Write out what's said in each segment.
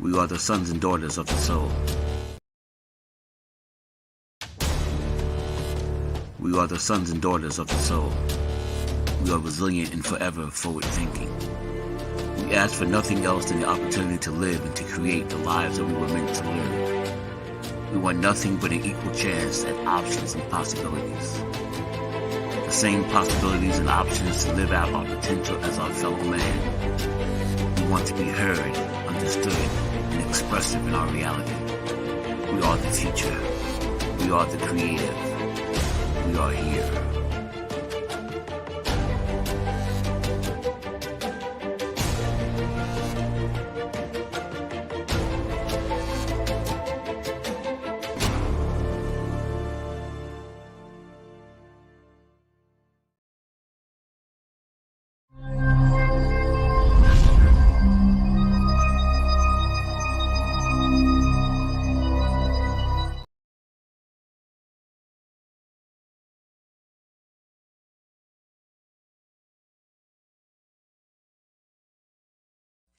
We are the sons and daughters of the soul. We are the sons and daughters of the soul. We are resilient and forever forward thinking. We ask for nothing else than the opportunity to live and to create the lives that we were meant to live. We want nothing but an equal chance at options and possibilities. The same possibilities and options to live out our potential as our fellow man. We want to be heard, understood, and expressive in our reality. We are the future. We are the creative. We are here.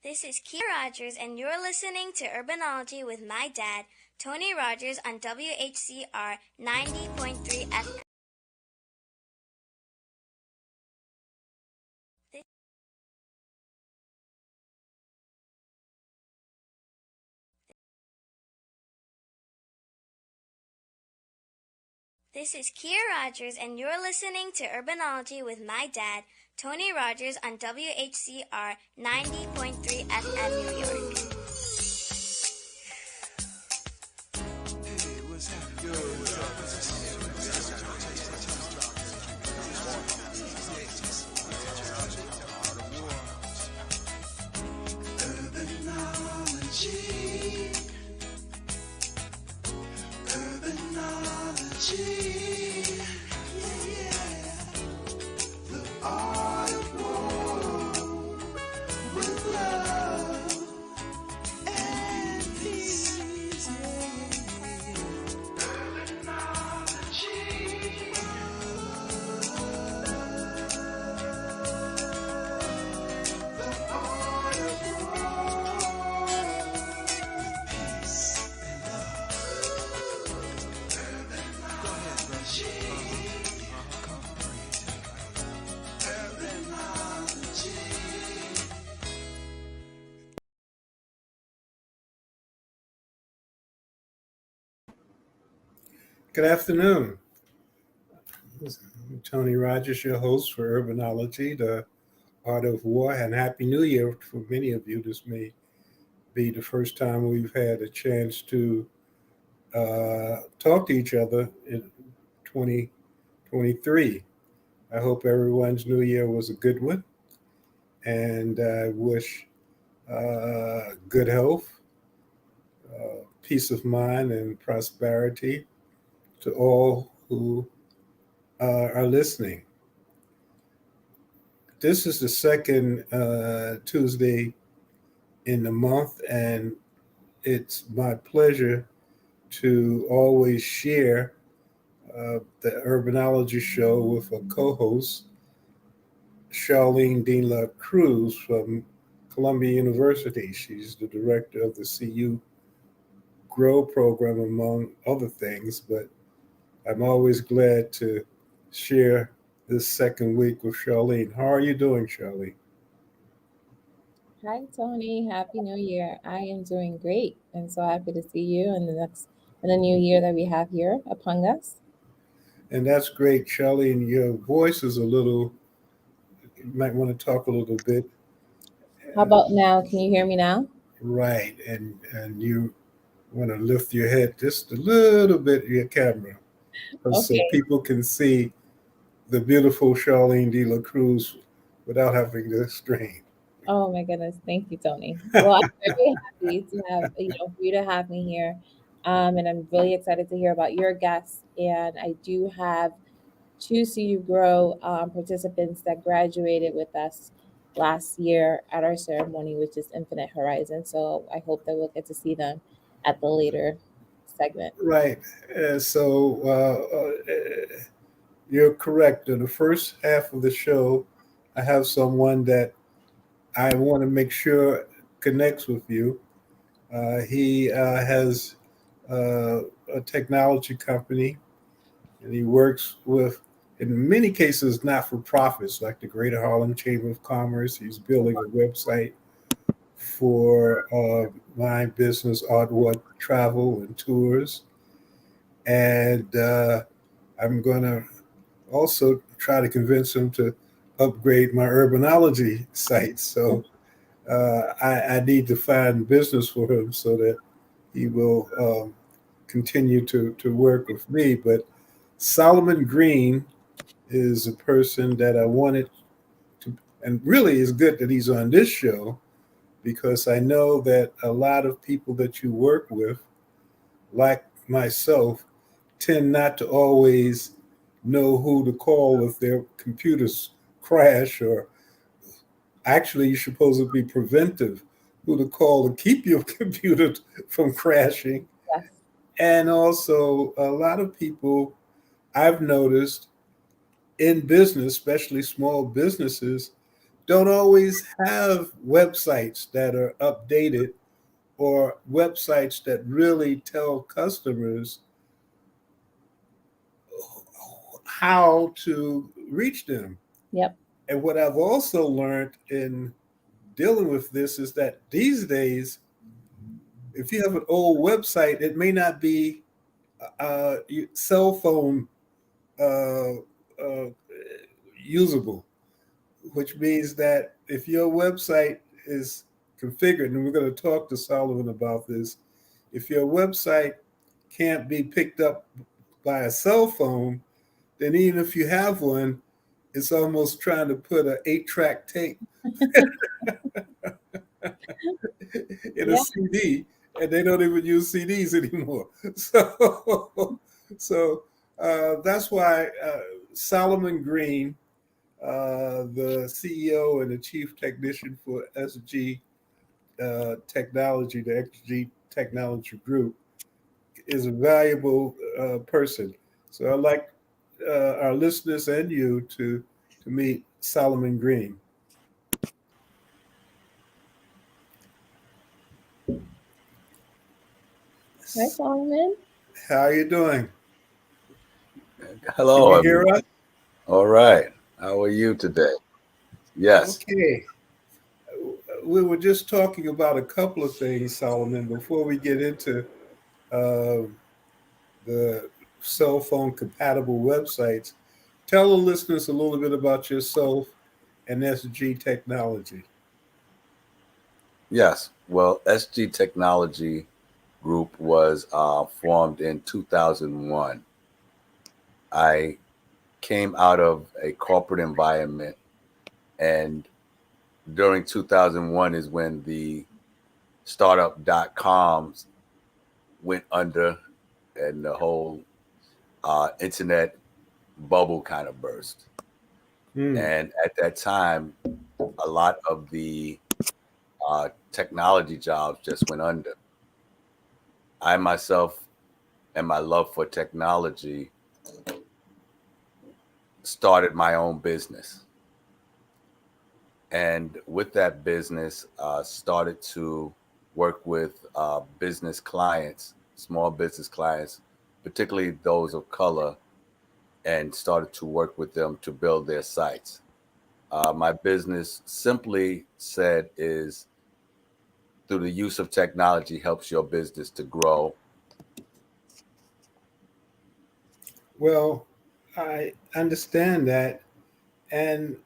This is Kia Rogers, and you're listening to Urbanology with my dad, Tony Rogers, on WHCR 90.3 FM. This is Kia Rogers, and you're listening to Urbanology with my dad, Tony Rogers, on WHCR 90.3 FM, New York. Good afternoon. I'm Tony Rogers, your host for Urbanology, the Art of War, and Happy New Year for many of you. This may be the first time we've had a chance to talk to each other in 2023. I hope everyone's New Year was a good one, and I wish good health, peace of mind, and prosperity to all who are listening. This is the second Tuesday in the month, and it's my pleasure to always share the Urbanology show with a co-host, Charlene De La Cruz from Columbia University. She's the director of the CU Grow program, among other things, but I'm always glad to share this second week with Charlene. How are you doing, Charlene? Hi, Tony. Happy New Year. I am doing great and so happy to see you in the new year that we have here upon us. And that's great, Charlene. Your voice is a little, you might want to talk a little bit. How about now? Can you hear me now? Right. And you want to lift your head just a little bit, your camera, so Okay. people can see the beautiful Charlene De La Cruz without having to strain. Oh my goodness. Thank you, Tony. Well, I'm very happy to have, for you to have me here. And I'm really excited to hear about your guests. And I do have two CU Grow participants that graduated with us last year at our ceremony, which is Infinite Horizon. So I hope that we'll get to see them at the later segment. Right. You're correct. In the first half of the show, I have someone that I want to make sure connects with you. He has uh, a technology company, and he works with, in many cases, not for profits like the Greater Harlem Chamber of Commerce. He's building a website for my business, Artwork Travel and Tours. And I'm going to also try to convince him to upgrade my Urbanology site. So I need to find business for him so that he will continue to work with me. But Solomon Greene is a person that I wanted to, and really is good that he's on this show because I know that a lot of people that you work with, like myself, tend not to always know who to call if their computers crash, or actually, you're supposed to be preventive, who to call to keep your computer from crashing. Yes. And also, a lot of people I've noticed in business, especially small businesses, don't always have websites that are updated or websites that really tell customers how to reach them. Yep. And what I've also learned in dealing with this is that these days, if you have an old website, it may not be cell phone uh, uh, usable, which means that if your website is configured, and we're going to talk to Solomon about this, if your website can't be picked up by a cell phone, then even if you have one, it's almost trying to put an 8-track tape in a Yeah. CD, and they don't even use CDs anymore. So that's why Solomon Greene, the CEO and the chief technician for SG Technology, the XG Technology Group, is a valuable person. So I'd like our listeners and you to meet Solomon Greene. Hi, Solomon. How are you doing? Can Hello, you hear everyone. us? All right. How are you today? Yes. Okay. We were just talking about a couple of things, Solomon, before we get into uh, the cell phone compatible websites. Tell the listeners a little bit about yourself and SG Technology. Yes. Well, SG Technology Group was formed in 2001. I came out of a corporate environment, and during 2001 is when the startup.coms went under and the whole internet bubble kind of burst. Hmm. And at that time, a lot of the technology jobs just went under. I myself and my love for technology started my own business. And with that business, started to work with business clients, small business clients, particularly those of color, and started to work with them to build their sites. My business, simply said, is through the use of technology helps your business to grow. Well, I understand that. And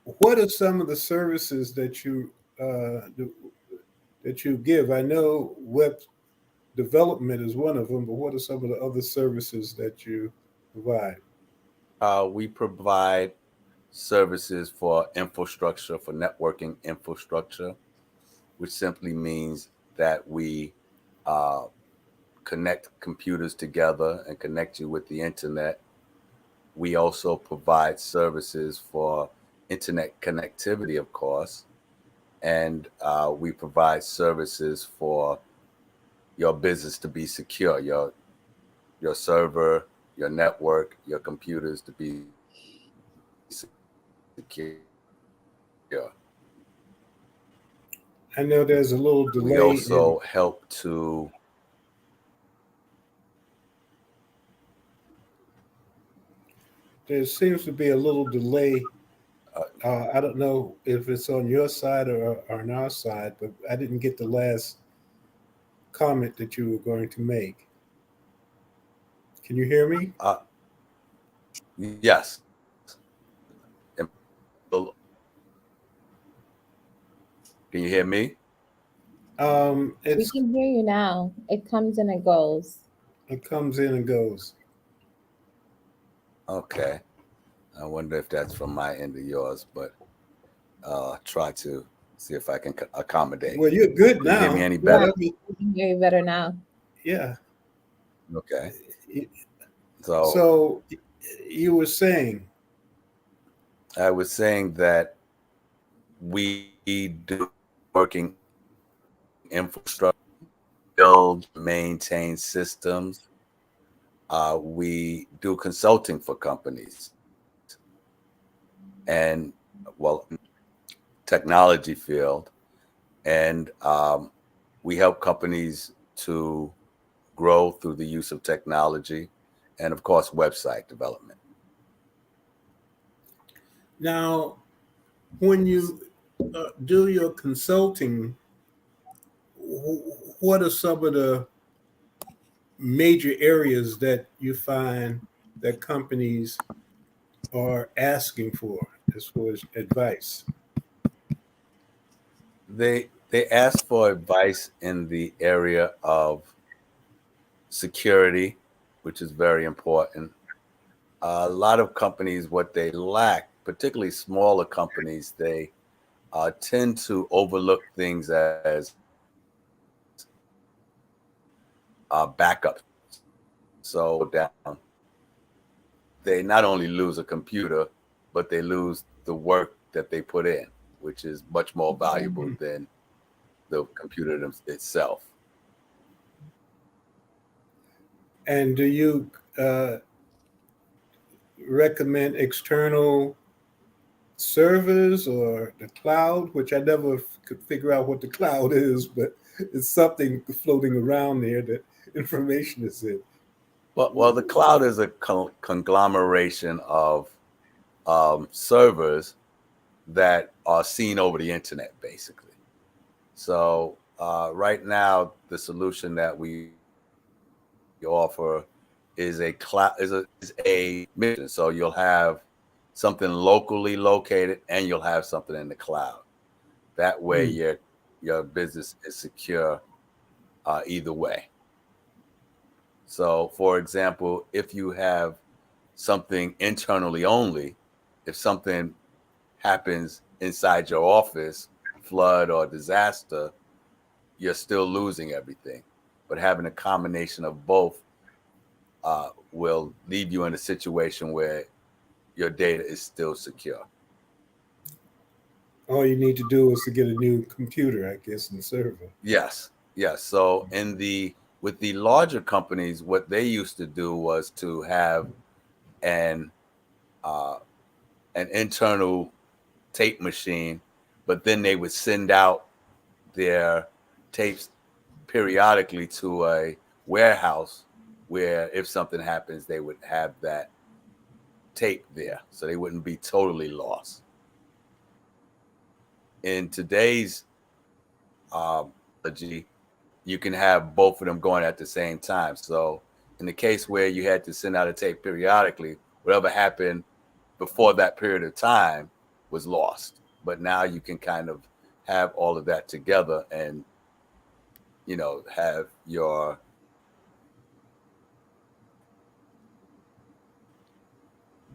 what are some of the services that that you give? I know web development is one of them, but what are some of the other services that you provide? We provide services for infrastructure, for networking infrastructure, which simply means that we uh, connect computers together and connect you with the internet. We also provide services for internet connectivity, of course, and we provide services for your business to be secure, your server, your network, your computers to be secure. I know there's a little We delay in also help to, there seems to be a little delay. I don't know if it's on your side or on our side, but I didn't get the last comment that you were going to make. Can you hear me? yes. And can you hear me? We It's can hear you now. It comes and it goes. it comes in and goes. Okay. I wonder if that's from my end or yours, but try to see if I can accommodate. Well, you're good Can you hear me now. any Yeah, better? Whatever. we can hear you better now. Yeah. Okay. So So you were saying, I was saying that we do working infrastructure, build, maintain systems. We do consulting for companies and, well, technology field. And we help companies to grow through the use of technology and, of course, website development. now when you do your consulting, what are some of the major areas that you find that companies are asking for as far as advice? They ask for advice in the area of security, which is very important. A lot of companies, what they lack, particularly smaller companies, they tend to overlook things as backup. So down, they not only lose a computer, but they lose the work that they put in, which is much more valuable Mhm. than the computer itself. And do you recommend external servers or the cloud, which I never could figure out what the cloud is, but it's something floating around there that information is in. Well, the cloud is a conglomeration of servers that are seen over the internet, basically. So right now, the solution that we offer is a cloud is a mission. So you'll have something locally located, and you'll have something in the cloud. That way, Hmm. your business is secure either way. So, for example, if you have something internally only, if something happens inside your office, flood or disaster, you're still losing everything. But having a combination of both will leave you in a situation where your data is still secure. All you need to do is to get a new computer, I guess, and server. Yes, yes. So in the with the larger companies, what they used to do was to have an uh, an internal tape machine, but then they would send out their tapes periodically to a warehouse where if something happens, they would have that tape there, so they wouldn't be totally lost. In today's technology, you can have both of them going at the same time. So in the case where you had to send out a tape periodically, whatever happened before that period of time was lost. But now you can kind of have all of that together and have your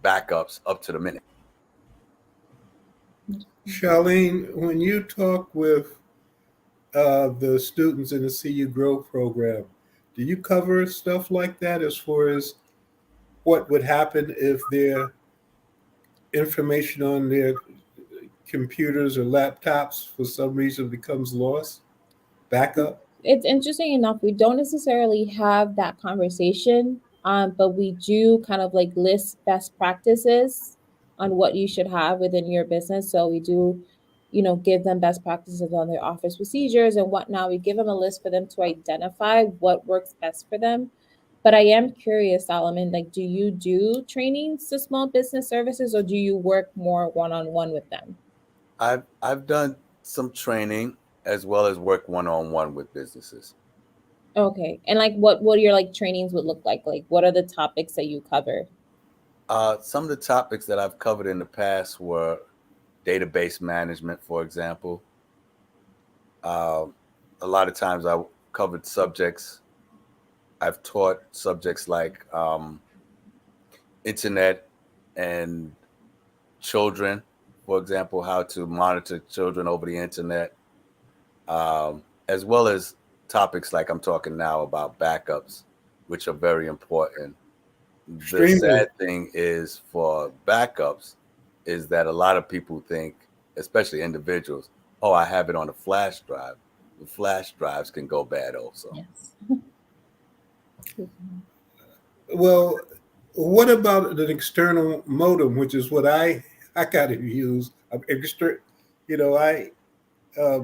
backups up to the minute. Charlene, when you talk with the students in the CU Grow program, do you cover stuff like that as far as what would happen if their information on their computers or laptops for some reason becomes lost? Backup? It's interesting enough, we don't necessarily have that conversation, but we do kind of like list best practices on what you should have within your business. So we do give them best practices on their office procedures and whatnot. We give them a list for them to identify what works best for them. But I am curious, Solomon, like, do you do trainings to small business services, or do you work more one on one with them? I've done some training as well as work one on one with businesses. Okay. And like what your like trainings would look like? Like what are the topics that you cover? Some of the topics that I've covered in the past were database management, for example. Uh, a lot of times I covered subjects. I've taught subjects like internet and children, for example, how to monitor children over the internet, as well as topics like I'm talking now about backups, which are very important. The Extremely. sad thing is for backups is that a lot of people think, especially individuals, oh, I have it on a flash drive. The flash drives can go bad also. Yes. Well, what about an external modem, which is what I got to use? I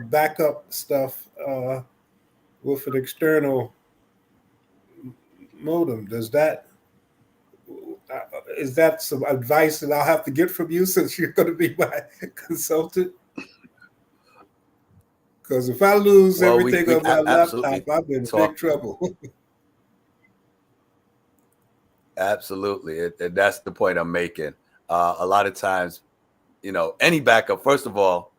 back up stuff with an external modem. Does that uh, is that some advice that I'll have to get from you since you're going to be my consultant? Because if I lose Well, everything on my laptop, absolutely I'm in big talk. trouble. Absolutely. And that's the point I'm making. A lot of times, any backup, first of all,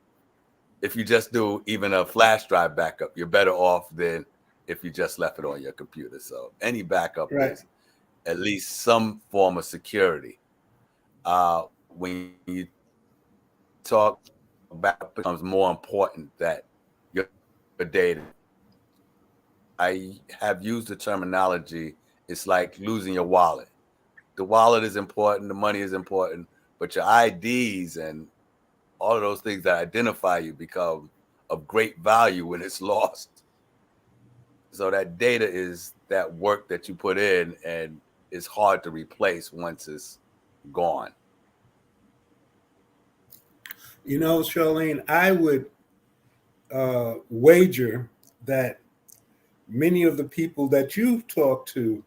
if you just do even a flash drive backup, you're better off than if you just left it on your computer. So any backup Right. is at least some form of security. When you talk backup, becomes more important that your data. I have used the terminology. It's like losing your wallet. The wallet is important, the money is important, but your IDs and all of those things that identify you become of great value when it's lost. So that data is that work that you put in, and it's hard to replace once it's gone. Charlene, I would wager that many of the people that you've talked to,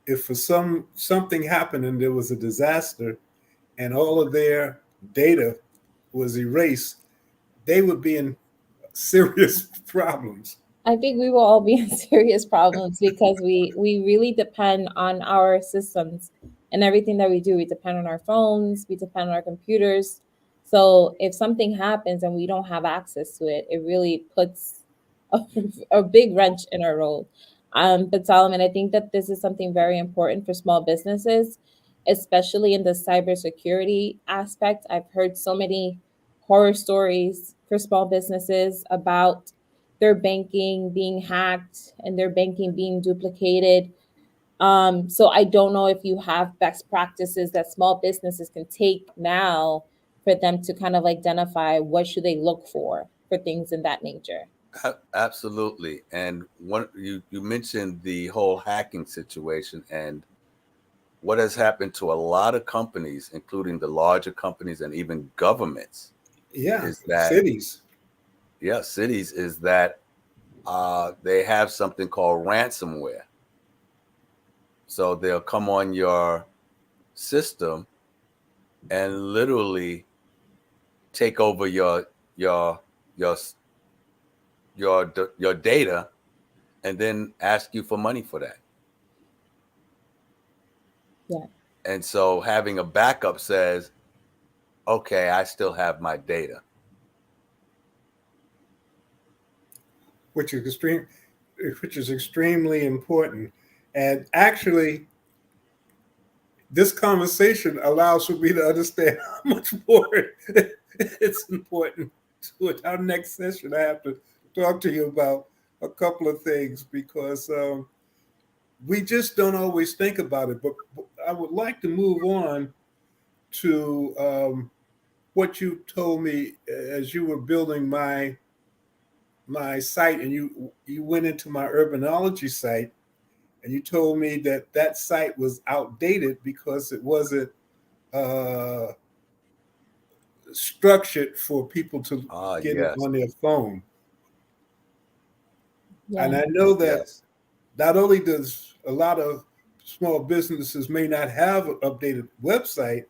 if for something happened and there was a disaster and all of their data was erased, they would be in serious problems. I think we will all be in serious problems because we really depend on our systems and everything that we do. We depend on our phones, we depend on our computers. So if something happens and we don't have access to it, it really puts a, a big wrench in our role. But Solomon, I think that this is something very important for small businesses, especially in the cybersecurity aspect. I've heard so many horror stories for small businesses about their banking being hacked and their banking being duplicated. So I don't know if you have best practices that small businesses can take now for them to kind of identify what should they look for things in that nature. Absolutely. And one you mentioned the whole hacking situation, and what has happened to a lot of companies, including the larger companies and even governments, Yeah, is that cities. yeah, cities is that they have something called ransomware. So they'll come on your system and literally take over your your your data, and then ask you for money for that. Yeah. And so having a backup says, okay, I still have my data. which is extreme, which is extremely important. And actually, this conversation allows for me to understand how much more it's important to it. Our next session, I have to talk to you about a couple of things because we just don't always think about it. But I would like to move on to what you told me as you were building my site, and you went into my urbanology site, and you told me that that site was outdated because it wasn't uh, structured for people to Ah, get it yes, on their phone. Yeah. And I know that yes, not only does a lot of small businesses may not have an updated website,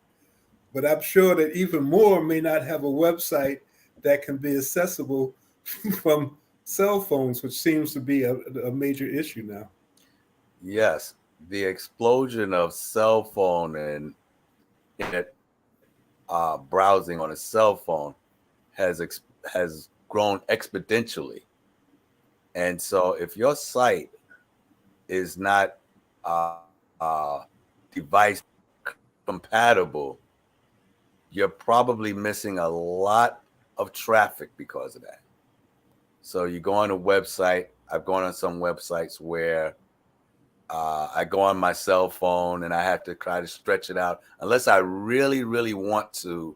but I'm sure that even more may not have a website that can be accessible from cell phones, which seems to be a major issue now. yes. The explosion of cell phone and internet browsing on a cell phone has grown exponentially. And so, if your site is not device compatible, you're probably missing a lot of traffic because of that. So you go on a website. I've gone on some websites where I go on my cell phone and I have to try to stretch it out. Unless I really, really want to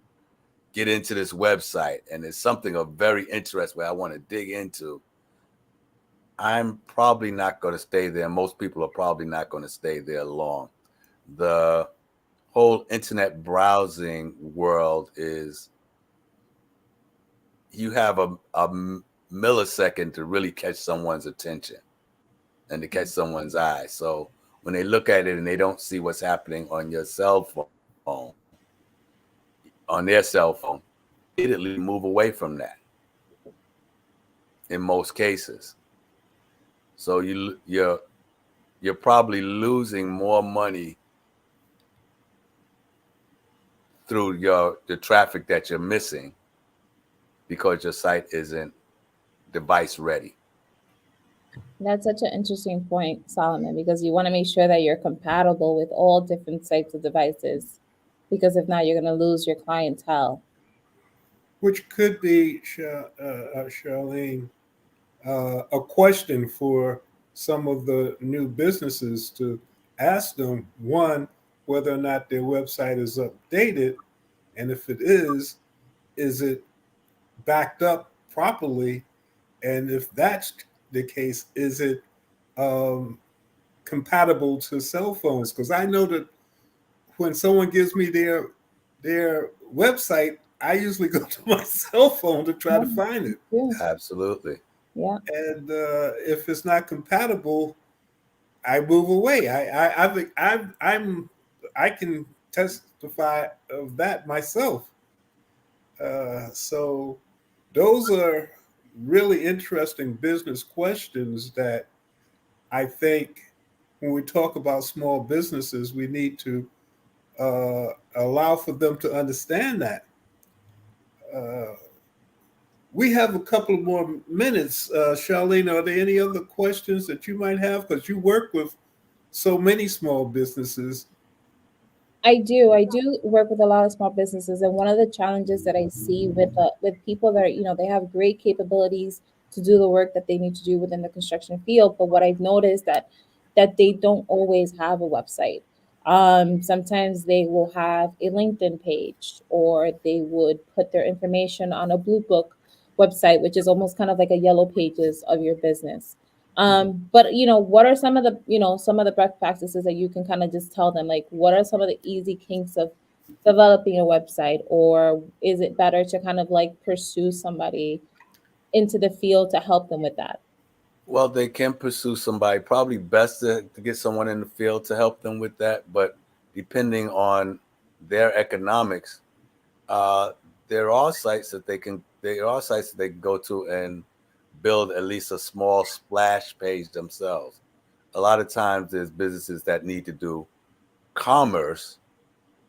get into this website and it's something of very interest where I want to dig into, I'm probably not going to stay there. Most people are probably not going to stay there long. The whole internet browsing world is you have a millisecond to really catch someone's attention and to catch someone's eye. So when they look at it and they don't see what's happening on your cell phone, on their cell phone, immediately move away from that in most cases. So you're probably losing more money through the traffic that you're missing because your site isn't device ready. That's such an interesting point, Solomon, because you want to make sure that you're compatible with all different types of devices. Because if not, you're going to lose your clientele. Which could be, Charlene, a question for some of the new businesses to ask them: one, whether or not their website is updated, and if it is it backed up properly? And if that's the case, is it um, compatible to cell phones? Because I know that when someone gives me their website, I usually go to my cell phone to try Yeah, to find it. yeah, Absolutely. yeah, And if it's not compatible, I move away. I can testify of that myself. So those are really interesting business questions that I think when we talk about small businesses, we need to allow for them to understand that. Uh, we have a couple of more minutes. Charlene, are there any other questions that you might have? Because you work with so many small businesses. I do. I do work with a lot of small businesses, and one of the challenges that I see with people that are, they have great capabilities to do the work that they need to do within the construction field. But what I've noticed that they don't always have a website. Sometimes they will have a LinkedIn page, or they would put their information on a Blue Book website, which is almost kind of like a yellow pages of your business. But what are some of the some of the best practices that you can kind of just tell them, like what are some of the easy kinks of developing a website, or is it better to kind of like pursue somebody into the field to help them with that? Well, they can pursue somebody. Probably best to get someone in the field to help them with that. But depending on their economics, uh, there are sites that they can. There are sites that they can go to and build at least a small splash page themselves. A lot of times, there's businesses that need to do commerce,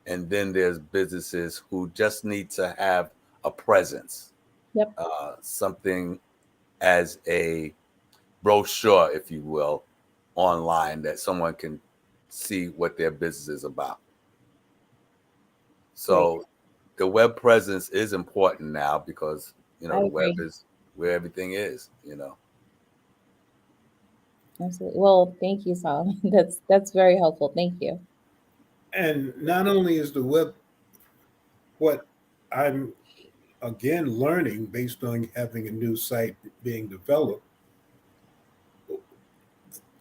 and then there's businesses who just need to have a presence, Yep. something as a brochure, if you will, online that someone can see what their business is about. Great. So the web presence is important now because I the web agree. is where everything is. Absolutely. Well, thank you, Solomon. That's very helpful. Thank you. And not only is the web what I'm again learning based on having a new site being developed,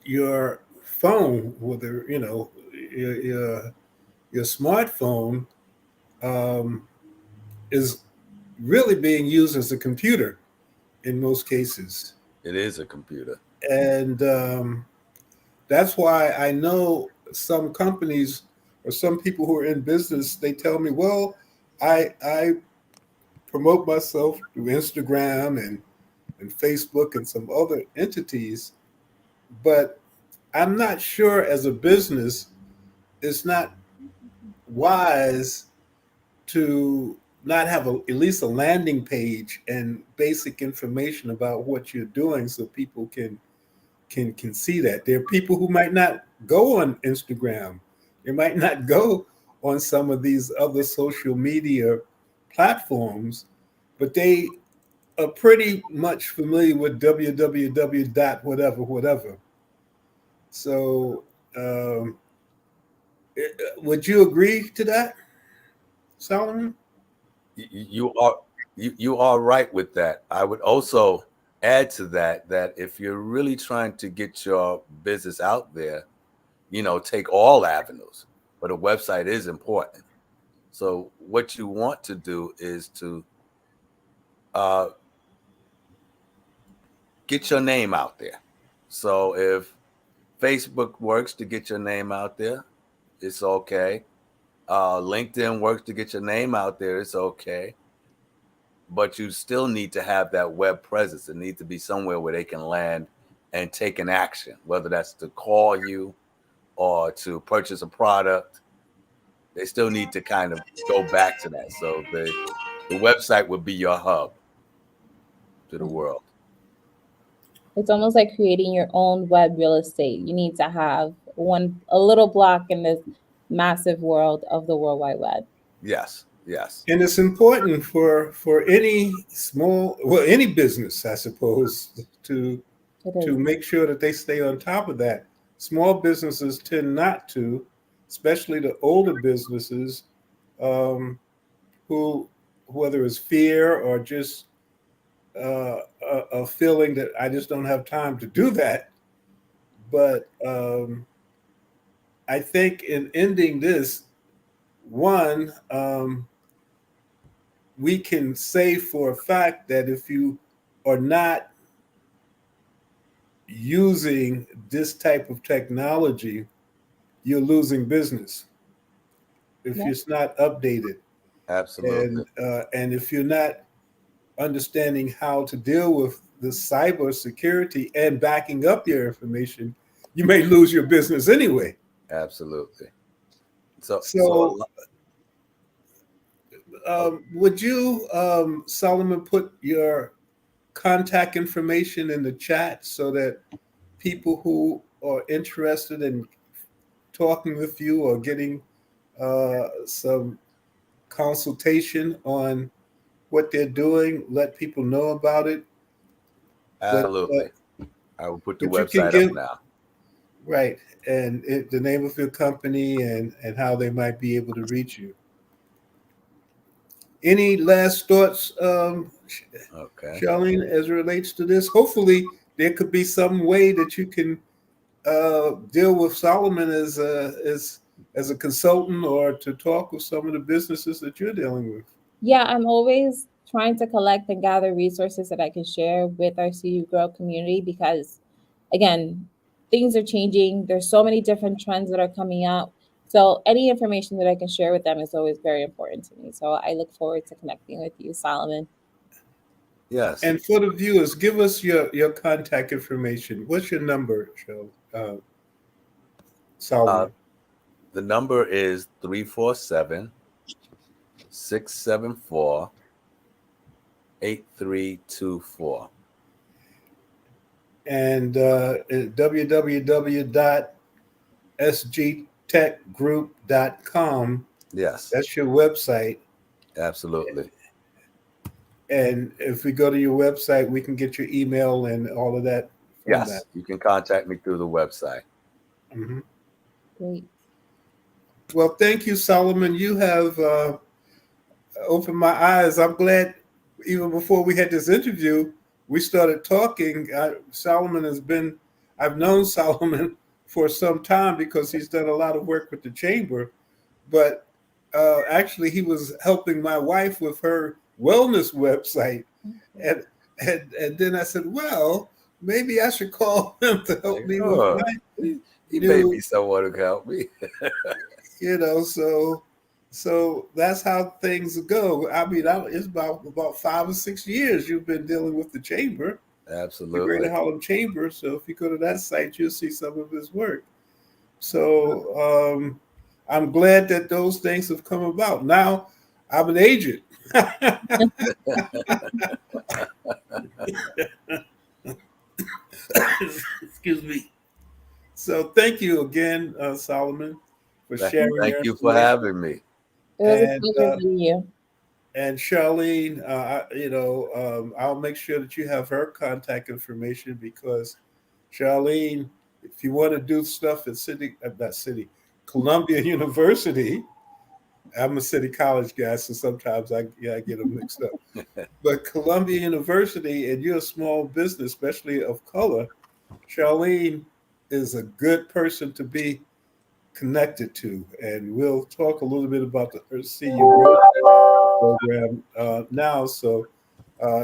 your phone, whether your smartphone, um, is really being used as a computer in most cases. It is a computer. And that's why I know some companies or some people who are in business, they tell me, well, I promote myself through Instagram and Facebook and some other entities, but I'm not sure as a business, it's not wise to not have at least a landing page and basic information about what you're doing so people can see that. There are people who might not go on Instagram. They might not go on some of these other social media platforms, but they are pretty much familiar with www dot whatever whatever. So, um, would you agree to that, Solomon? You are you are right with that. I would also add to that that if you're really trying to get your business out there, take all avenues, but a website is important. So what you want to do is to uh, get your name out there. So if Facebook works to get your name out there, it's okay. LinkedIn works to get your name out there, it's okay. But you still need to have that web presence. It needs to be somewhere where they can land and take an action, whether that's to call you or to purchase a product. They still need to kind of go back to that. So the website would be your hub to the world. It's almost like creating your own web real estate. You need to have a little block in this massive world of the World Wide Web. Yes, yes. And it's important for any small, well, any business, I suppose, to make sure that they stay on top of that. Small businesses tend not to, especially the older businesses, um, who, whether it's fear or just a feeling that I just don't have time to do that. But I think in ending this, one, we can say for a fact that if you are not using this type of technology, you're losing business if Yeah. it's not updated, Absolutely. and if you're not understanding how to deal with the cyber security and backing up your information, you may lose your business anyway. Absolutely. So So, would you, Solomon, put your contact information in the chat so that people who are interested in talking with you or getting some consultation on what they're doing, let people know about it. But absolutely. I will put the but you can website up give now. right and the name of your company and how they might be able to reach you. Any last thoughts, Okay. Charlene, as it relates to this? Hopefully, there could be some way that you can deal with Solomon as a consultant or to talk with some of the businesses that you're dealing with. Yeah, I'm always trying to collect and gather resources that I can share with our CU Grow community because, again, things are changing. There's so many different trends that are coming out. So any information that I can share with them is always very important to me. So I look forward to connecting with you, Solomon. Yes. And for the viewers, give us your contact information. What's your number, Uh, Solomon? the number is 347-674-8324. And www.sgtechgroup.com. Yes, That's your website. absolutely. And if we go to your website, we can get your email and all of that from that. Yes, you can contact me through the website. Hmm. Great. Well, thank you, Solomon. You have opened my eyes. I'm glad even before we had this interview, we started talking. Solomon has been, I've known Solomon for some time because he's done a lot of work with the chamber, but actually he was helping my wife with her wellness website. And then I said, well, maybe I should call him to help Like, me with oh, my he may new, be someone who can help me. so that's how things go. I mean, it's about 5 or 6 years you've been dealing with the chamber, the Absolutely. Greater Harlem Chamber. So if you go to that site, you'll see some of his work. So I'm glad that those things have come about. Now I'm an agent. Excuse me. So thank you again, Solomon, for sharing Thank your you for information. having me. It was a And pleasure meeting you. Charlene, I'll make sure that you have her contact information because Charlene, if you want to do stuff at not city, Columbia University. I'm a city college guy, so sometimes I get them mixed up. But Columbia University, and you're a small business, especially of color, Charlene is a good person to be connected to. And we'll talk a little bit about the her CU Growth program now. So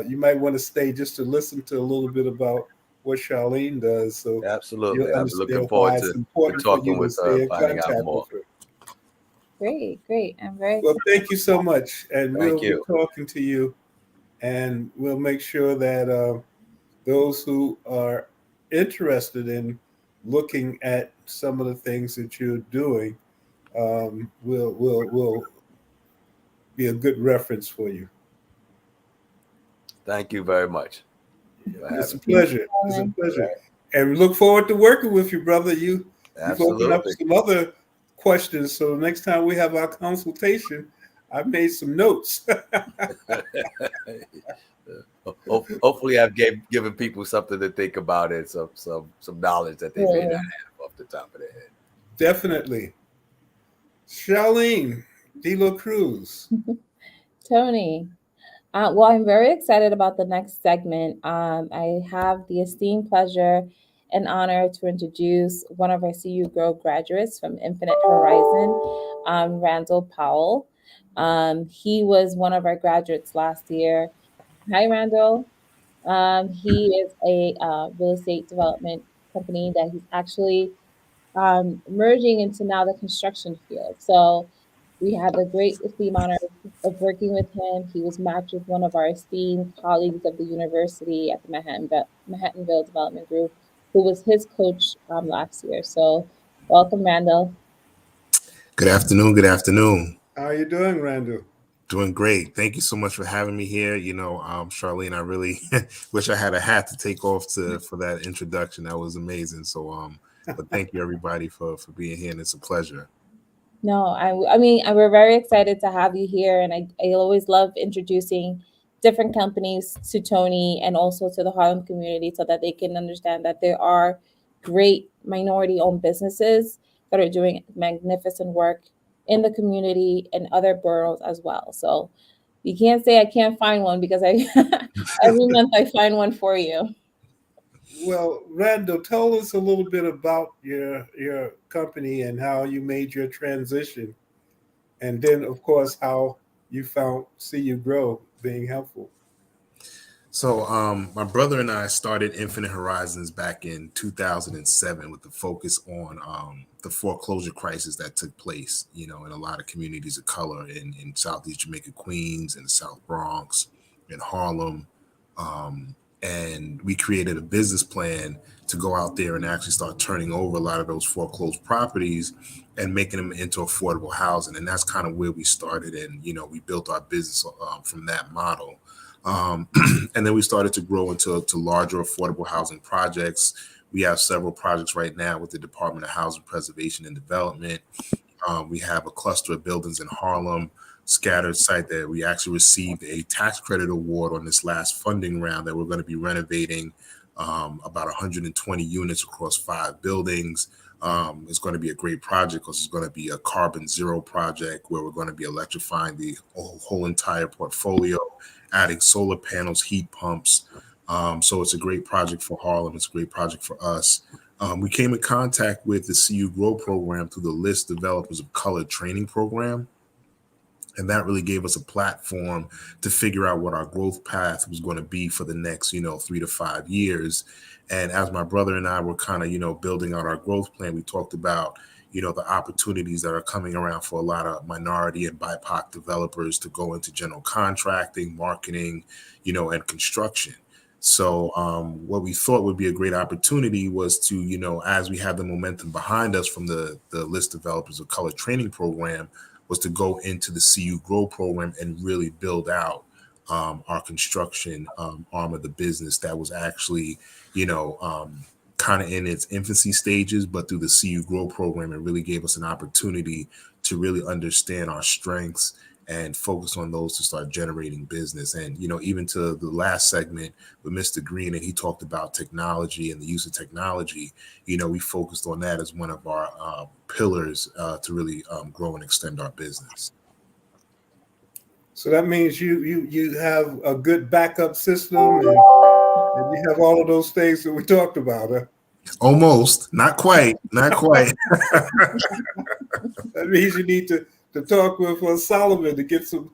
you might want to stay just to listen to a little bit about what Charlene does. So Absolutely. you'll I'll be looking understand why forward it's to important for talking you to with her stay and in finding out contact more. with her. Great, great. I'm very Well, excited. thank you so much. And Thank we'll be you. talking to you, and we'll make sure that those who are interested in looking at some of the things that you're doing will be a good reference for you. Thank you very much for It's having a me. Thank you, pleasure. It's a Solomon. pleasure, and we look forward to working with you, brother. You've opened up Absolutely. some other questions, so next time we have our consultation, I made some notes. Hopefully, I've given people something to think about and some knowledge that they may not Absolutely. have off the top of their head. Definitely, Charlene De La Cruz. Tony. Well, I'm very excited about the next segment. I have the esteemed pleasure and honor to introduce one of our CU Grow graduates from Infinite Horizon, Randall Powell. He was one of our graduates last year. Hi, Randall. He is a real estate development company that he's actually merging into now the construction field. So we had the great esteemed honor of working with him. He was matched with one of our esteemed colleagues of the university at the Manhattanville Development Group, who was his coach last year. So welcome, Randall. Good afternoon. Good afternoon. How are you doing, Randall? Doing great. Thank you so much for having me here. Charlene, I really wish I had a hat to take off to for that introduction. That was amazing. But thank you everybody for being here, and it's a pleasure. No, I mean, we're very excited to have you here, and I always love introducing different companies to Tony and also to the Harlem community so that they can understand that there are great minority-owned businesses that are doing magnificent work in the community and other boroughs as well. So you can't say I can't find one because I every month I find one for you. Well, Randall, tell us a little bit about your company and how you made your transition, and then, of course, how you found See You Grow being helpful. My brother and I started Infinite Horizons back in 2007 with the focus on the foreclosure crisis that took place, in a lot of communities of color in Southeast Jamaica, Queens, in the South Bronx, in Harlem. And we created a business plan to go out there and actually start turning over a lot of those foreclosed properties and making them into affordable housing. And that's kind of where we started. And, we built our business from that model. Um, and then we started to grow into larger affordable housing projects. We have several projects right now with the Department of Housing Preservation and Development. We have a cluster of buildings in Harlem, scattered site that we actually received a tax credit award on this last funding round that we're going to be renovating about 120 units across 5 buildings. It's going to be a great project because it's going to be a carbon zero project where we're going to be electrifying the whole entire portfolio, adding solar panels, heat pumps. So it's a great project for Harlem. It's a great project for us. We came in contact with the CU Grow program through the List Developers of Color training program. And that really gave us a platform to figure out what our growth path was going to be for the next 3 to 5 years. And as my brother and I were kind of building out our growth plan, we talked about the opportunities that are coming around for a lot of minority and BIPOC developers to go into general contracting, marketing, and construction. So what we thought would be a great opportunity was to, as we had the momentum behind us from the list developers of color training program, was to go into the CU Grow program and really build out our construction arm of the business that was actually, kind of in its infancy stages, but through the CU Grow program, it really gave us an opportunity to really understand our strengths and focus on those to start generating business. And, even to the last segment with Mr. Greene, and he talked about technology and the use of technology, we focused on that as one of our pillars to really grow and extend our business. So that means you have a good backup system, and you have all of those things that we talked about. Huh? Almost, not quite, not quite. That means you need to talk with Solomon to get some.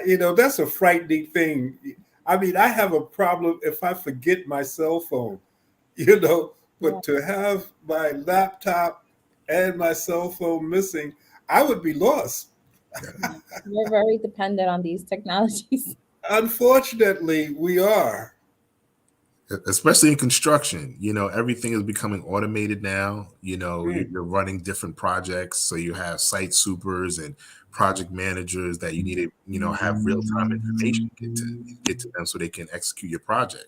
That's a frightening thing. I mean, I have a problem if I forget my cell phone, Yeah. but to have my laptop and my cell phone missing, I would be lost. We're very dependent on these technologies. Unfortunately, we are. Especially in construction, everything is becoming automated now. Mm. You're running different projects, so you have site supers and project managers that you need to have real-time information get to them so they can execute your project.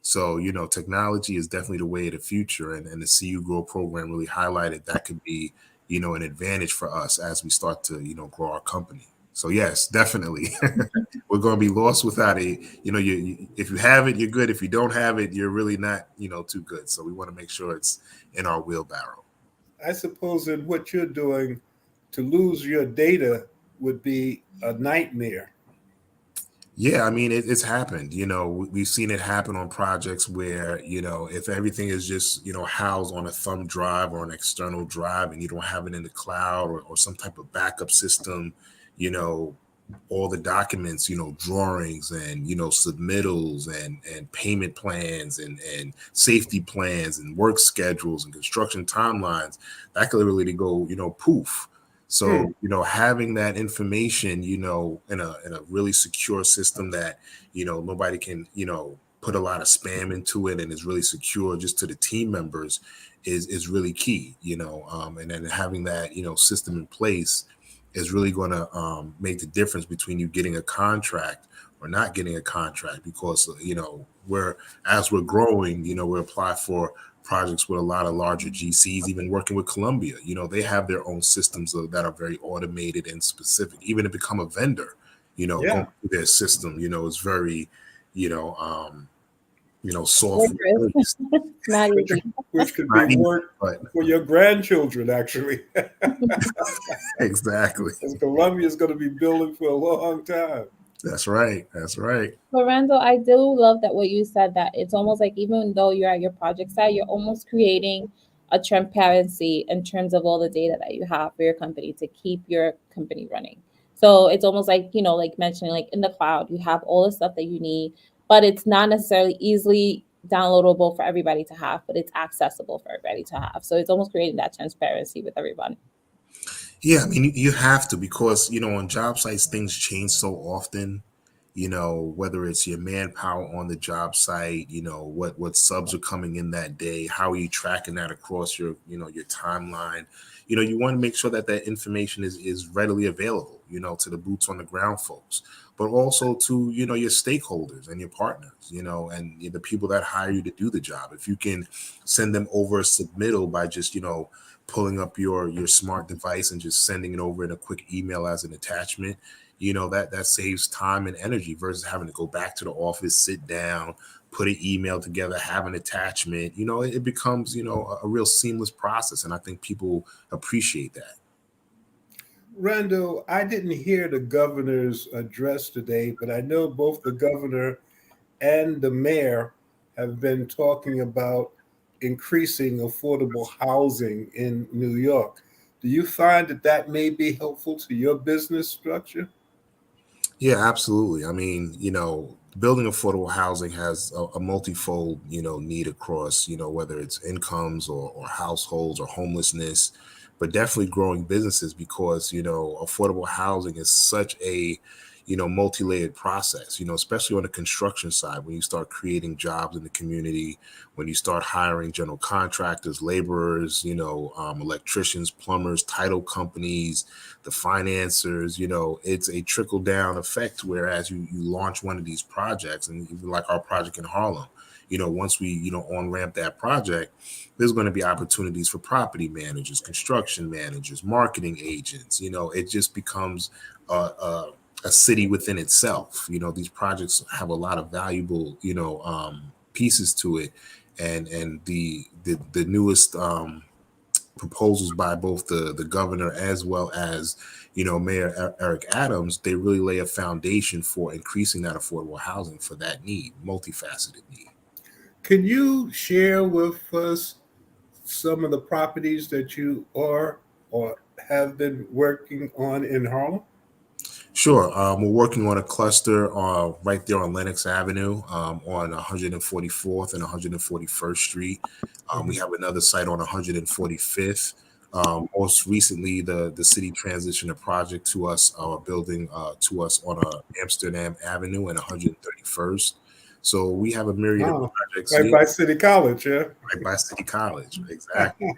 So technology is definitely the way of the future, and the CU Grow program really highlighted that could be an advantage for us as we start to grow our company. So yes, definitely. We're going to be lost without it. If you have it, you're good. If you don't have it, you're really not, too good. So we want to make sure it's in our wheelbarrow. I suppose that what you're doing to lose your data would be a nightmare. Yeah, I mean, it's happened. We've seen it happen on projects where, if everything is just, housed on a thumb drive or an external drive and you don't have it in the cloud or some type of backup system, you know, all the documents, drawings and, submittals and payment plans and safety plans and work schedules and construction timelines, that could literally go, poof. Hmm. So, having that information, in a really secure system that, nobody can, put a lot of spam into it and is really secure just to the team members is really key, and then having that, system in place is really going to make the difference between you getting a contract or not getting a contract because, as we're growing, we apply for projects with a lot of larger GCs, even working with Columbia. They have their own systems that are very automated and specific. Even to become a vendor, Yeah. going through their system, is very, you know, um, software. Rigorous. Not which easy. which could be Not easy, work but for your grandchildren, actually. exactly. Because Columbia is going to be building for a long time. That's right. That's right. But Randall, I do love that what you said, that it's almost like even though you're at your project site, you're almost creating a transparency in terms of all the data that you have for your company to keep your company running. So it's almost like, like mentioning, like in the cloud, you have all the stuff that you need, but it's not necessarily easily downloadable for everybody to have, but it's accessible for everybody to have. So it's almost creating that transparency with everybody. Yeah, I mean, you have to because, on job sites, things change so often, whether it's your manpower on the job site, what subs are coming in that day, how are you tracking that across your timeline? You want to make sure that that information is readily available, to the boots on the ground folks, but also to, your stakeholders and your partners, and the people that hire you to do the job. If you can send them over a submittal by just, pulling up your smart device and just sending it over in a quick email as an attachment, that saves time and energy versus having to go back to the office, sit down, put an email together, have an attachment. It becomes a real seamless process, and I think people appreciate that. Randall, I didn't hear the governor's address today, but I know both the governor and the mayor have been talking about increasing affordable housing in New York. Do you find that that may be helpful to your business structure? Yeah, absolutely. I mean, building affordable housing has a multifold, need across, whether it's incomes or households or homelessness, but definitely growing businesses because, affordable housing is such a, multi-layered process, especially on the construction side, when you start creating jobs in the community, when you start hiring general contractors, laborers, electricians, plumbers, title companies, the financiers, it's a trickle down effect. Whereas you launch one of these projects, and even like our project in Harlem, once we, on ramp that project, there's going to be opportunities for property managers, construction managers, marketing agents. It just becomes a city within itself. These projects have a lot of valuable, pieces to it. And the newest proposals by both the governor as well as Mayor Eric Adams, they really lay a foundation for increasing that affordable housing for that need, multifaceted need. Can you share with us some of the properties that you are or have been working on in Harlem? Sure. We're working on a cluster right there on Lenox Avenue on 144th and 141st Street. We Mhm. have another site on 145th. Most recently, the city transitioned a project to us, building to us on Amsterdam Avenue and 131st. So we have a myriad of Oh, projects. right Yeah, by City College, yeah. right by City College, exactly.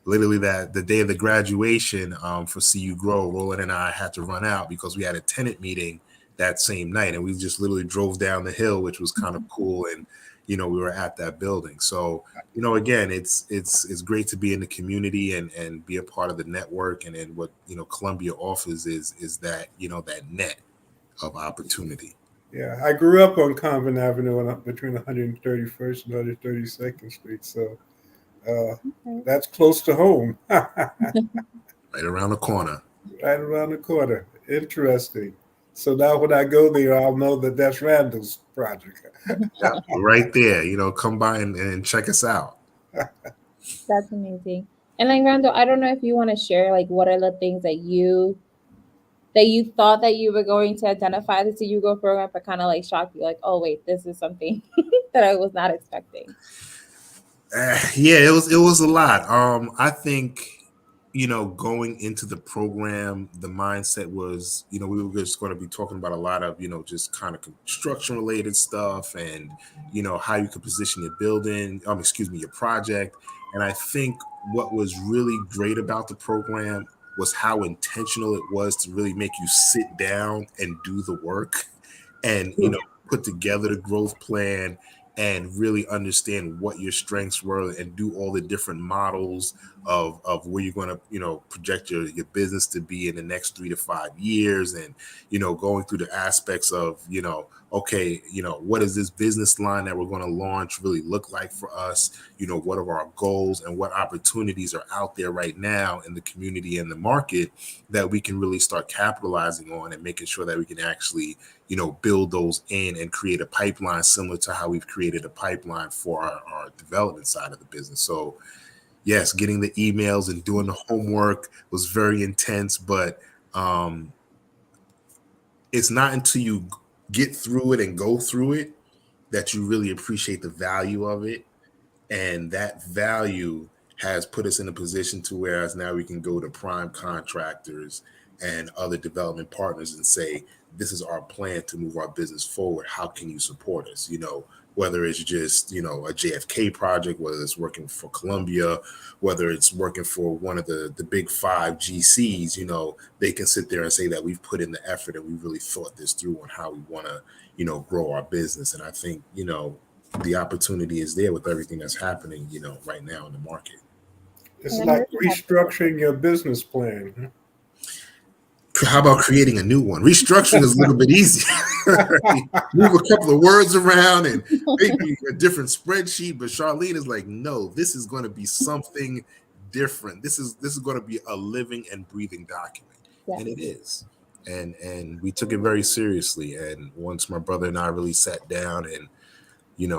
Literally that the day of the graduation for CU Grow, Roland and I had to run out because we had a tenant meeting that same night, and we just literally drove down the hill, which was kind of cool. And we were at that building. So again, it's great to be in the community and be a part of the network. And then what Columbia offers is that that net of opportunity. Yeah, I grew up on Convent Avenue between 131st and 132nd Street, so uh, Okay. that's close to home. Right Right around the corner. around the corner. Interesting. So now when I go there, I'll know that that's Randall's project. Yeah, right there. Come by and check us out. That's amazing. And like Randall, I don't know if you want to share like what are the things that you thought that you were going to identify the CU Go program, but kind of like shocked you, like, oh wait, this is something that I was not expecting. Yeah, it was a lot. I think going into the program, the mindset was we were just going to be talking about a lot of just kind of construction related stuff, and how you could position your building, excuse me, your project. And I think what was really great about the program was how intentional it was to really make you sit down and do the work and put together the growth plan and really understand what your strengths were and do all the different models of where you're going to project your business to be in the next 3 to 5 years, and going through the aspects of okay, what does this business line that we're going to launch really look like for us, what are our goals and what opportunities are out there right now in the community and the market that we can really start capitalizing on, and making sure that we can actually build those in and create a pipeline similar to how we've created a pipeline for our development side of the business. So yes, getting the emails and doing the homework was very intense, but it's not until you get through it and go through it that you really appreciate the value of it. And that value has put us in a position to whereas now we can go to prime contractors and other development partners and say, this is our plan to move our business forward. How can you support us? Whether it's just, a JFK project, whether it's working for Columbia, whether it's working for one of the big five GCs, they can sit there and say that we've put in the effort and we really thought this through on how we want to, grow our business. And I think, the opportunity is there with everything that's happening, right now in the market. It's And I'm like really happy. restructuring your business plan. How about creating a new one? Restructuring is a little bit easier. Move a couple of words around and maybe a different spreadsheet. But Charlene is like, no, this is going to be something different. This is going to be a living and breathing document, Yes. and it is. And we took it very seriously. And once my brother and I really sat down and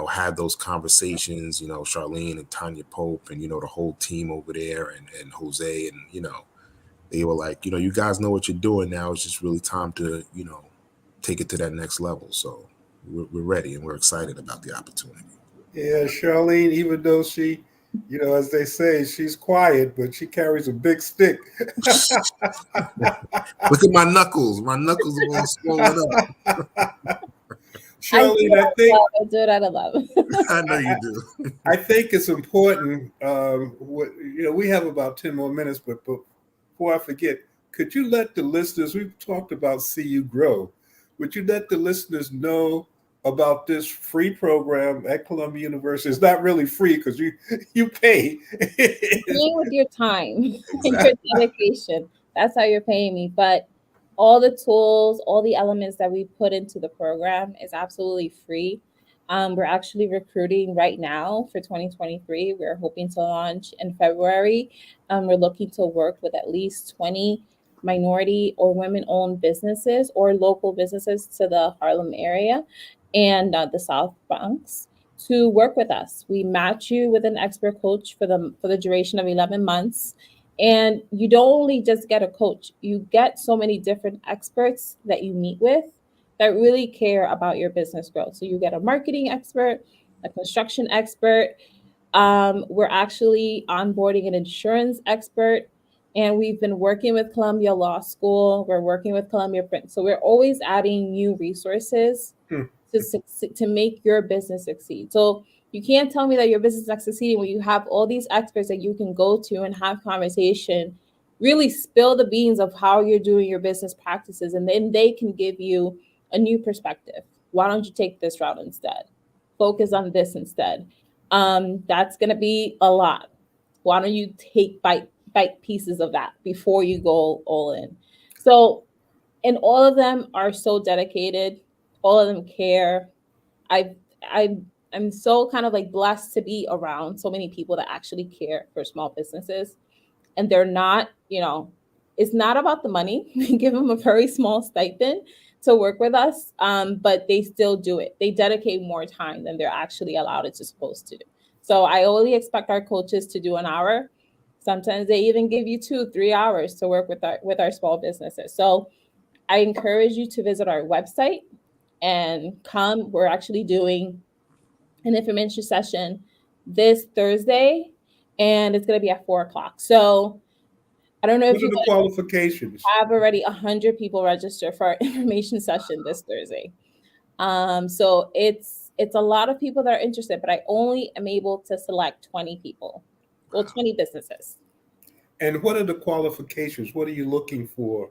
had those conversations, Charlene and Tanya Pope and, the whole team over there and Jose and, they were like, you guys know what you're doing now. It's just really time to, take it to that next level. So we're ready and we're excited about the opportunity. Yeah, Charlene, even though she, as they say, she's quiet, but she carries a big stick. Look at my knuckles. My knuckles are all swollen up. Charlene, I think I do it out of love. I know you do. I think it's important. We have about 10 more minutes, but before I forget, could you let the listeners? We've talked about See You Grow. Would you let the listeners know about this free program at Columbia University? It's not really free because you pay. Paying with your time and your Exactly. dedication. That's how you're paying me. But all the tools, all the elements that we put into the program is absolutely free. We're actually recruiting right now for 2023. We're hoping to launch in February. We're looking to work with at least 20 minority or women owned businesses or local businesses to the Harlem area and the South Bronx to work with us. We match you with an expert coach for the duration of 11 months. And you don't only just get a coach, you get so many different experts that you meet with that really care about your business growth. So you get a marketing expert, a construction expert. We're actually onboarding an insurance expert, and we've been working with Columbia Law School. We're working with Columbia Print. So we're always adding new resources to make your business succeed. So you can't tell me that your business is not succeeding when you have all these experts that you can go to and have conversation, really spill the beans of how you're doing your business practices, and then they can give you a new perspective. Why don't you take this route instead? Focus on this instead. That's gonna be a lot. Why don't you take bite pieces of that before you go all in? So, and all of them are so dedicated. All of them care. I I I'm so kind of like blessed to be around so many people that actually care for small businesses, and they're not, it's not about the money. We give them a very small stipend to work with us, but they still do it. They dedicate more time than they're actually allowed to supposed to. So I only expect our coaches to do an hour. Sometimes they even give you 2 3 hours to work with our small businesses. So I encourage you to visit our website and come. We're actually doing an information session this Thursday, and it's going to be at 4 o'clock. So I don't know if What are you the qualifications? have already 100 people register for our information session this Thursday. So it's a lot of people that are interested, but I only am able to select 20 people. Well, 20 businesses. And what are the qualifications? What are you looking for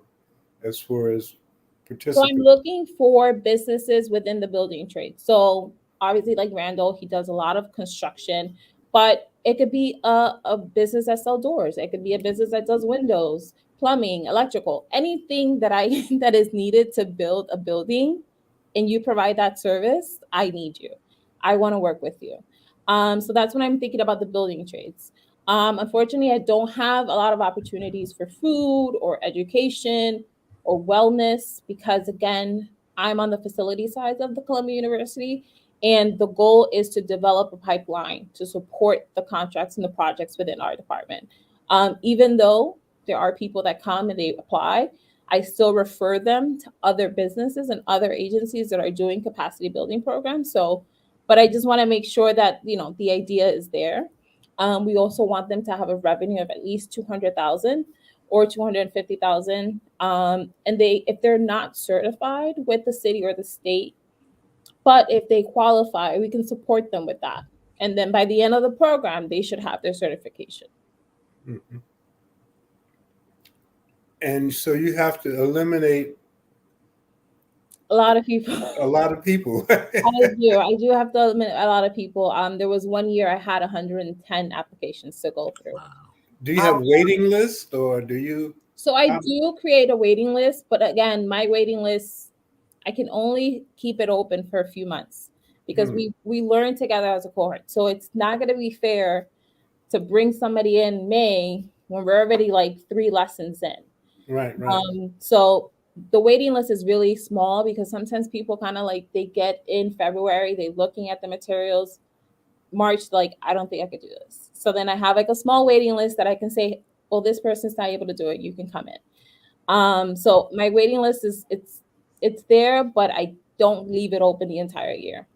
as far as So I'm participants? looking for businesses within the building trade. So obviously, like Randall, he does a lot of construction, but it could be a business that sells doors. It could be a business that does windows, plumbing, electrical, anything that I that is needed to build a building, and you provide that service. I need you. I want to work with you. So that's when I'm thinking about the building trades. Unfortunately, I don't have a lot of opportunities for food or education or wellness because, again, I'm on the facility side of the Columbia University, and the goal is to develop a pipeline to support the contracts and the projects within our department. Even though there are people that come and they apply, I still refer them to other businesses and other agencies that are doing capacity building programs. So, but I just want to make sure that the idea is there. We also want them to have a revenue of at least 200,000 or 250,000. And if they're not certified with the city or the state, but if they qualify, we can support them with that. And then by the end of the program, they should have their certification. Mhm. And so you have to eliminate A lot of people. a lot of people. I do have to admit a lot of people. There was one year I had 110 applications to go through. Wow. Do you have waiting list or do you? So I Um, do create a waiting list, but again, my waiting list, I can only keep it open for a few months because hmm, we learn together as a cohort. So it's not going to be fair to bring somebody in May when we're already like 3 lessons in. right, right. So the waiting list is really small because sometimes people kind of like they get in February, they looking at the materials, March, like, I don't think I could do this. So then I have like a small waiting list that I can say, well, this person's not able to do it. You can come in. So my waiting list is it's there, but I don't leave it open the entire year.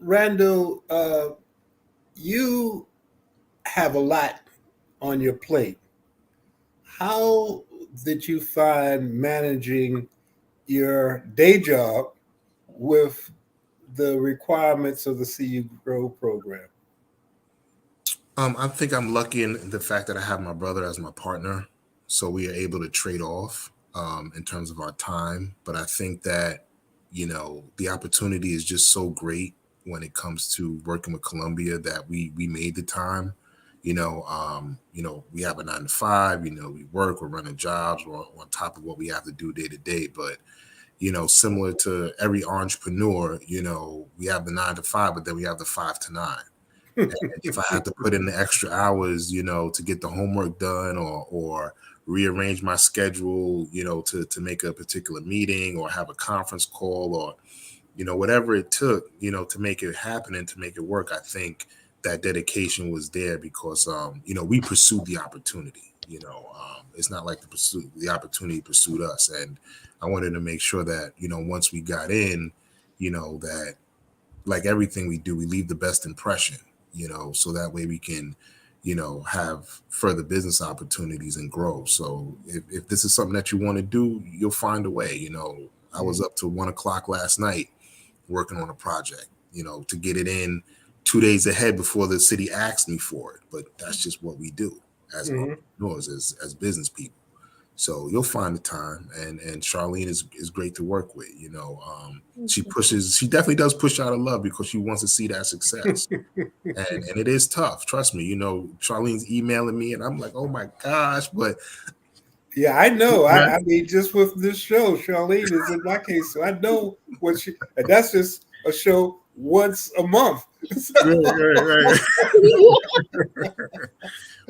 Randall, you have a lot on your plate. How did you find managing your day job with the requirements of the CU Grow program? I think I'm lucky in the fact that I have my brother as my partner, so we are able to trade off in terms of our time. But I think that the opportunity is just so great when it comes to working with Columbia that we made the time. We have a 9 to 5. We work, we're running jobs, we're on top of what we have to do day to day. But similar to every entrepreneur, we have the 9 to 5, but then we have the 5 to 9. And if I had to put in the extra hours, to get the homework done or rearrange my schedule, to make a particular meeting or have a conference call or, whatever it took, to make it happen and to make it work, I think that dedication was there because, we pursued the opportunity. It's not like the opportunity pursued us. And I wanted to make sure that, once we got in, that like everything we do, we leave the best impression, so that way we can, have further business opportunities and grow. So if this is something that you want to do, you'll find a way. I was up to 1 o'clock last night working on a project, to get it in 2 days ahead before the city asked me for it. But that's just what we do as entrepreneurs, as business people. So you'll find the time, and Charlene is great to work with. She definitely does push out of love because she wants to see that success, and it is tough. Trust me. Charlene's emailing me, and I'm like, oh my gosh, but Yeah, I know. I mean, just with this show, Charlene is in my case, so I know what she. And that's just a show once a month. right.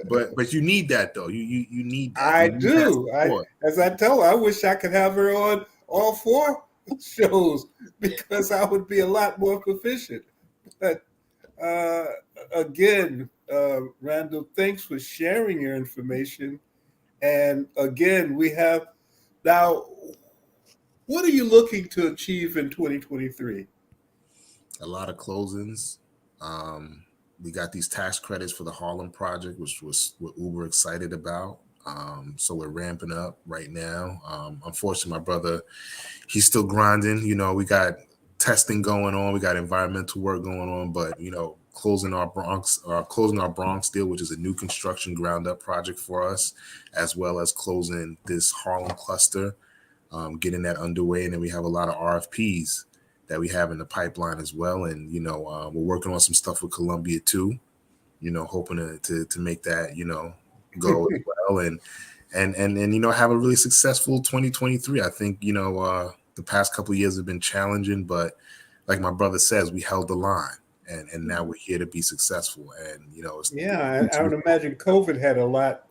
But you need that though. You need that. I You need that do. support. As I tell her, I wish I could have her on all 4 shows because I would be a lot more proficient. But uh, again, Randall, thanks for sharing your information. And again, we have now. What are you looking to achieve in 2023? A lot of closings. We got these tax credits for the Harlem project, which was what Uber excited about. So we're ramping up right now. Unfortunately, my brother, he's still grinding. We got testing going on. We got environmental work going on, but closing our Bronx deal, which is a new construction ground up project for us, as well as closing this Harlem cluster, getting that underway. And then we have a lot of RFPs that we have in the pipeline as well. And, we're working on some stuff with Columbia too, hoping to make that, go as well. And have a really successful 2023. I think, the past couple of years have been challenging, but like my brother says, we held the line and now we're here to be successful. And, Yeah, I would imagine COVID had a lot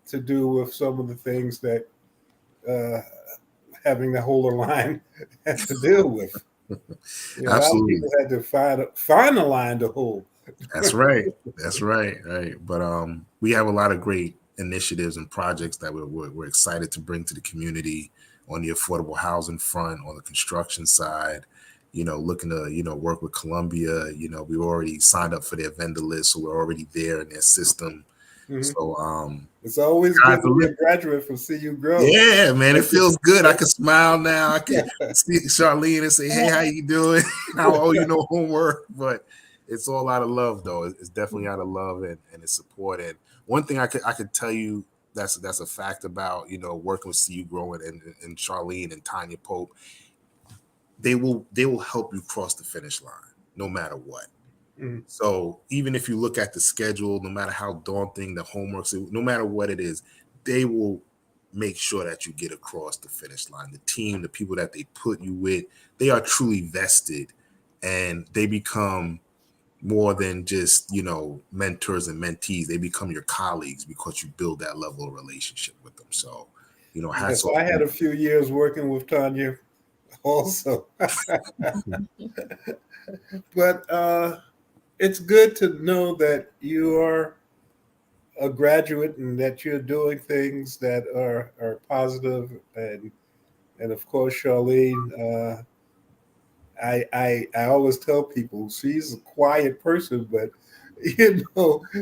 to do with some of the things that uh, having the holder line had to deal with. A lot of absolutely. people had to find a line to hold. That's right. That's right. Right. But we have a lot of great initiatives and projects that we're excited to bring to the community on the affordable housing front, on the construction side, looking to, work with Columbia. We already signed up for their vendor list, so we're already there in their system. Mhm. So It's always good to be a graduate from CU Grow. yeah, man, it feels good. I can smile now. I can see Charlene and say, "Hey, how you doing? I owe you no homework." But it's all out of love, though. It's definitely out of love and it's support. And one thing I could tell you that's a fact about working with CU Grow and Charlene and Tanya Pope. They will help you cross the finish line no matter what. Mhm. So even if you look at the schedule, no matter how daunting the homework, no matter what it is, they will make sure that you get across the finish line. The team, the people that they put you with, they are truly vested and they become more than just, mentors and mentees. They become your colleagues because you build that level of relationship with them. So Hats Yes, off I to had you. a few years working with Tanya also. But it's good to know that you are a graduate and that you're doing things that are positive. And of course, Charlene, I always tell people she's a quiet person, but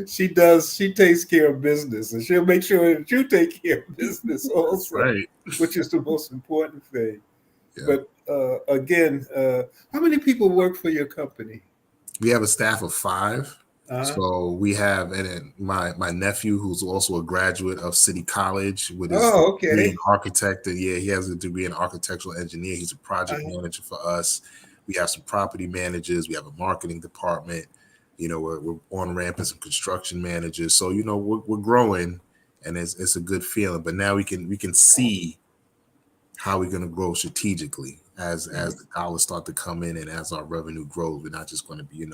she takes care of business, and she'll make sure that you take care of business That's also, right. which is the most important thing. Yeah. But again, how many people work for your company? We have a staff of 5. Uh, So we have, and then my nephew, who's also a graduate of City College with his oh, degree in okay. architect. And yeah, he has a degree in architectural engineer. He's a project Uh, manager for us. We have some property managers. We have a marketing department. We're on ramp and some construction managers. So we're growing, and it's a good feeling. But now we can see how we're going to grow strategically as the dollars start to come in and as our revenue grows. We're not just going to be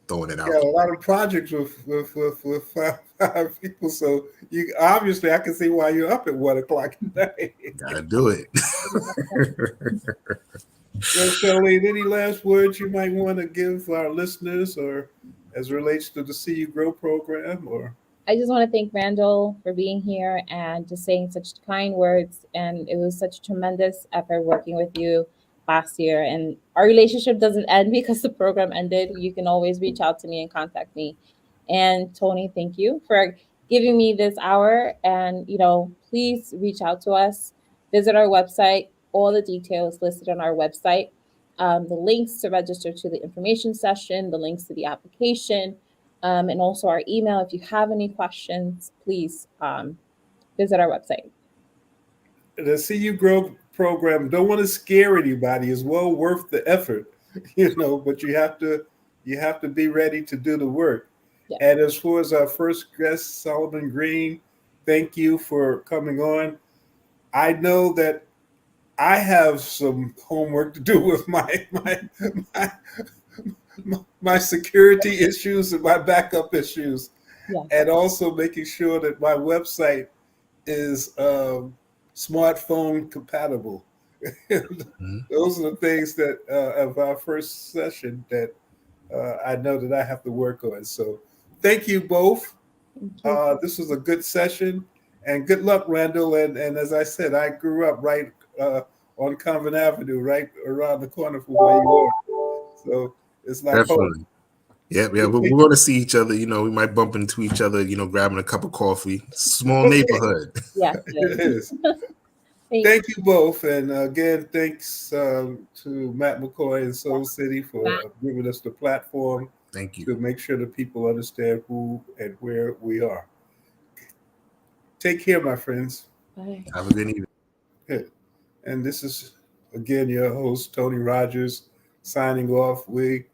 throwing it out got the a window. lot of projects with five people, so you obviously I can see why you're up at 1 o'clock at night. Gotta do it. Well, Charlene, any last words you might want to give our listeners, or as relates to the See You Grow program, or I just want to thank Randall for being here and just saying such kind words. And it was such a tremendous effort working with you last year. And our relationship doesn't end because the program ended. You can always reach out to me and contact me. And Tony, thank you for giving me this hour. And, please reach out to us. Visit our website. All the details listed on our website. The links to register to the information session, the links to the application, and also our email. If you have any questions, please visit our website. the See You Grow program? Don't want to scare anybody. Is well worth the effort, But you have to be ready to do the work. Yeah. And as far as our first guest, Solomon Greene, thank you for coming on. I know that I have some homework to do with my my security issues and my backup issues, Yes. and also making sure that my website is smartphone compatible. Mhm. Those are the things that of our first session that I know that I have to work on. So thank you both. Thank you. This was a good session, and good luck, Randall. And as I said, I grew up right on Convent Avenue, right around the corner from where you are. So it's like home. Definitely. Yeah, yeah. We're going to see each other. We might bump into each other, grabbing a cup of coffee. Small Okay, neighborhood. Yes. it is. Thank Thank you both. And again, thanks to Matt McCoy and Soul City for giving us the platform Thank you. to make sure that people understand who and where we are. Take care, my friends. Bye. Have a good evening. Good. And this is, again, your host, Tony Rogers, signing off. We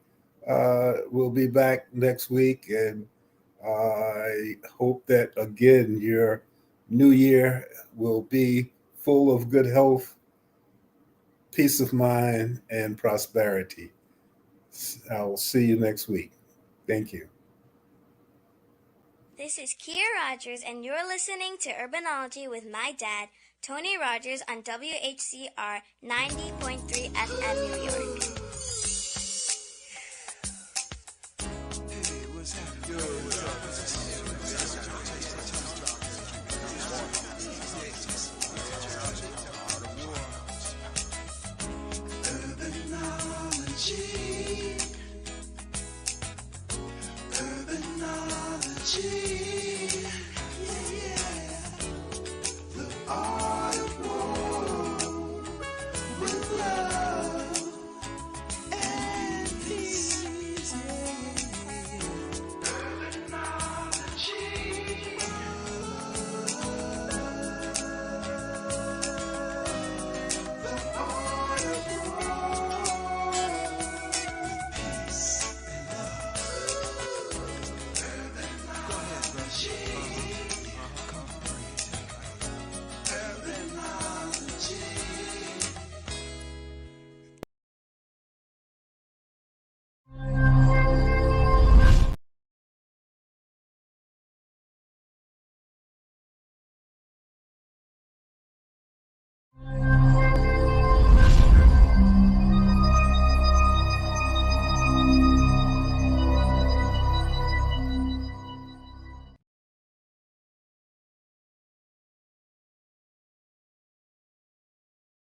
will be back next week. And I hope that, again, your new year will be full of good health, peace of mind, and prosperity. I'll see you next week. Thank you. This is Kia Rogers, and you're listening to Urbanology with my dad, Tony Rogers, on WHCR 90.3 FM New York. Urbanology.